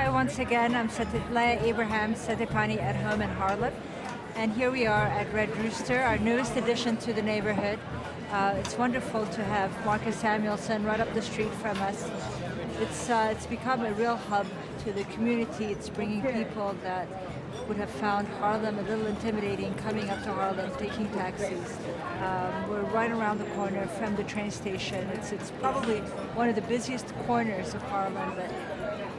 Hi once again, I'm Leah Abraham, Settepani at home in Harlem. And here we are at Red Rooster, our newest addition to the neighborhood. It's wonderful to have Marcus Samuelson right up the street from us. It's become a real hub to the community. It's bringing people that would have found Harlem a little intimidating coming up to Harlem, taking taxis. We're right around the corner from the train station. It's probably one of the busiest corners of Harlem, but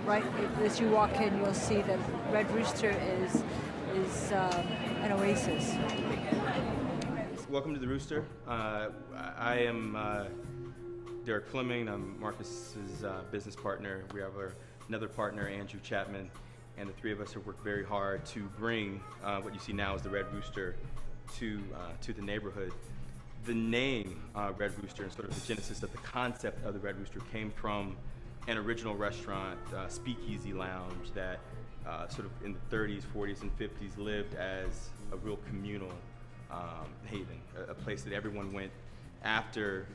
right as you walk in, you'll see that Red Rooster is an oasis. Welcome to the Rooster. I am Derek Fleming. I'm Marcus's business partner. We have another partner, Andrew Chapman, and the three of us have worked very hard to bring what you see now as the Red Rooster to the neighborhood. The name Red Rooster and sort of the genesis of the concept of the Red Rooster came from an original restaurant, speakeasy lounge that sort of in the 30s, 40s, and 50s lived as a real communal haven, a place that everyone went after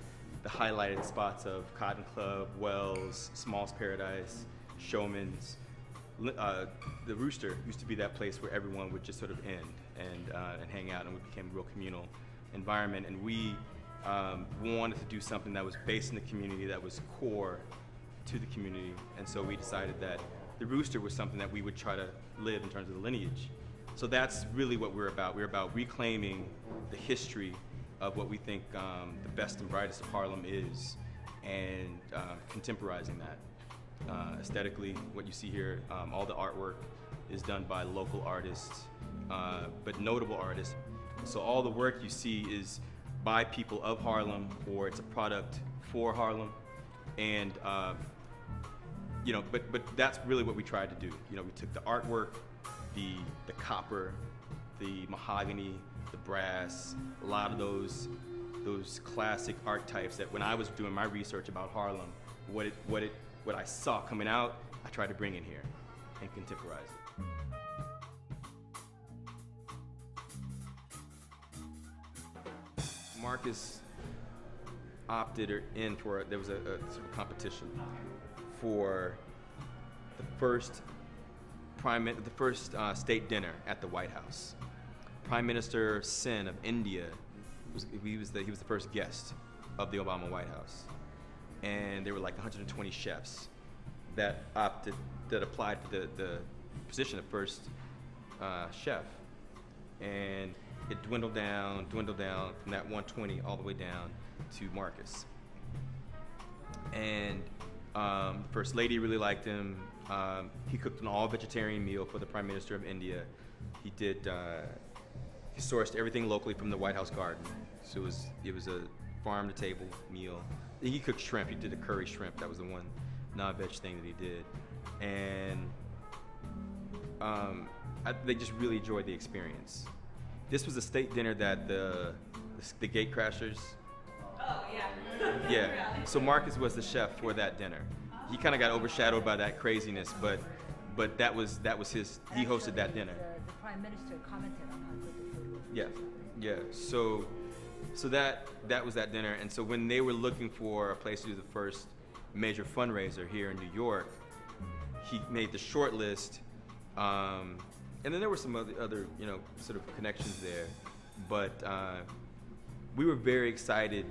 the highlighted spots of Cotton Club, Wells, Small's Paradise, Showman's. The Rooster used to be that place where everyone would just sort of end and hang out, and we became a real communal environment. And we wanted to do something that was based in the community, that was core to the community, and so we decided that the Rooster was something that we would try to live in terms of the lineage. So that's really what we're about. We're about reclaiming the history of what we think the best and brightest of Harlem is, and contemporizing that. Aesthetically, what you see here, all the artwork is done by local artists, but notable artists. So all the work you see is by people of Harlem, or it's a product for Harlem, and but that's really what we tried to do. We took the artwork, the copper, the mahogany, the brass, a lot of those classic archetypes that when I was doing my research about Harlem, what I saw coming out, I tried to bring in here and contemporize it. Marcus opted in for there was a sort of competition for the first state dinner at the White House. Prime Minister Sen of India he was the first guest of the Obama White House, and there were like 120 chefs that applied for the position of first chef, and it dwindled down from that 120 all the way down to Marcus. And the First Lady really liked him. He cooked an all-vegetarian meal for the Prime Minister of India. He sourced everything locally from the White House garden. So it was a farm-to-table meal. He cooked shrimp. He did a curry shrimp. That was the one non-veg thing that he did. And they just really enjoyed the experience. This was a state dinner that the gate crashers. Oh, yeah. Yeah. So Marcus was the chef for that dinner. He kind of got overshadowed by that craziness, but that was his. He hosted that dinner. The Prime Minister commented on how good the food was. Yeah. So that was that dinner, and so when they were looking for a place to do the first major fundraiser here in New York, he made the short list, and then there were some other sort of connections there, but we were very excited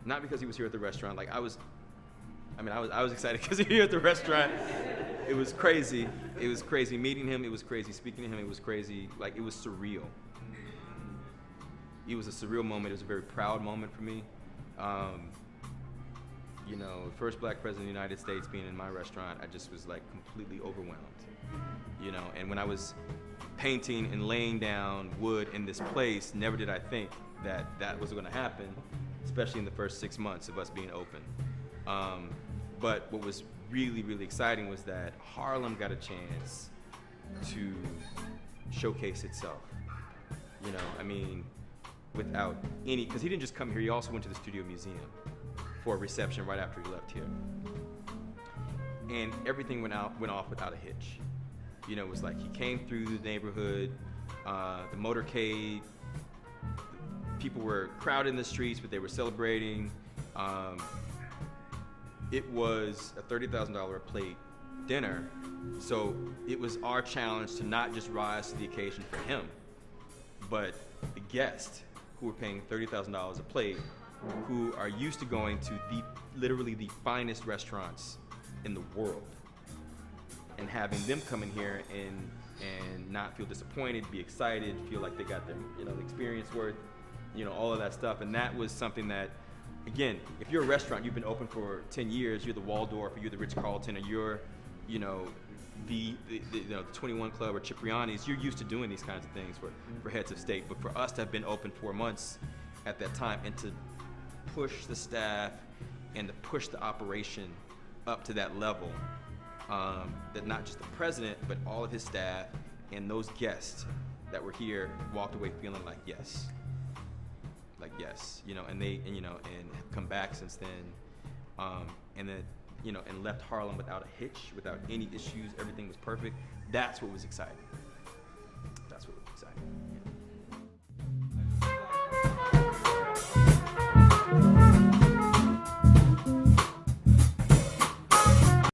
not because he was here at the restaurant. Like I was excited because he was here at the restaurant. It was crazy. It was crazy meeting him. It was crazy speaking to him. It was crazy. Like it was surreal. It was a surreal moment. It was a very proud moment for me. First black president of the United States being in my restaurant, I just was like completely overwhelmed. And when I was painting and laying down wood in this place, never did I think that was going to happen, especially in the first 6 months of us being open. But what was really, really exciting was that Harlem got a chance to showcase itself. Without any, because he didn't just come here, he also went to the Studio Museum for a reception right after he left here. And everything went off without a hitch. It was like he came through the neighborhood, the motorcade, people were crowded in the streets, but they were celebrating. it was a $30,000 a plate dinner. So it was our challenge to not just rise to the occasion for him, but the guests who were paying $30,000 a plate, who are used to going to literally the finest restaurants in the world, and having them come in here and not feel disappointed, be excited, feel like they got their the experience worth, all of that stuff. And that was something that, again, if you're a restaurant, you've been open for 10 years, you're the Waldorf, or you're the Ritz-Carlton, or you're the 21 Club or Cipriani's, you're used to doing these kinds of things for heads of state. But for us to have been open 4 months at that time, and to push the staff and to push the operation up to that level, that not just the president, but all of his staff and those guests that were here walked away feeling like yes, and have come back since then, and then and left Harlem without a hitch, without any issues. Everything was perfect. That's what was exciting.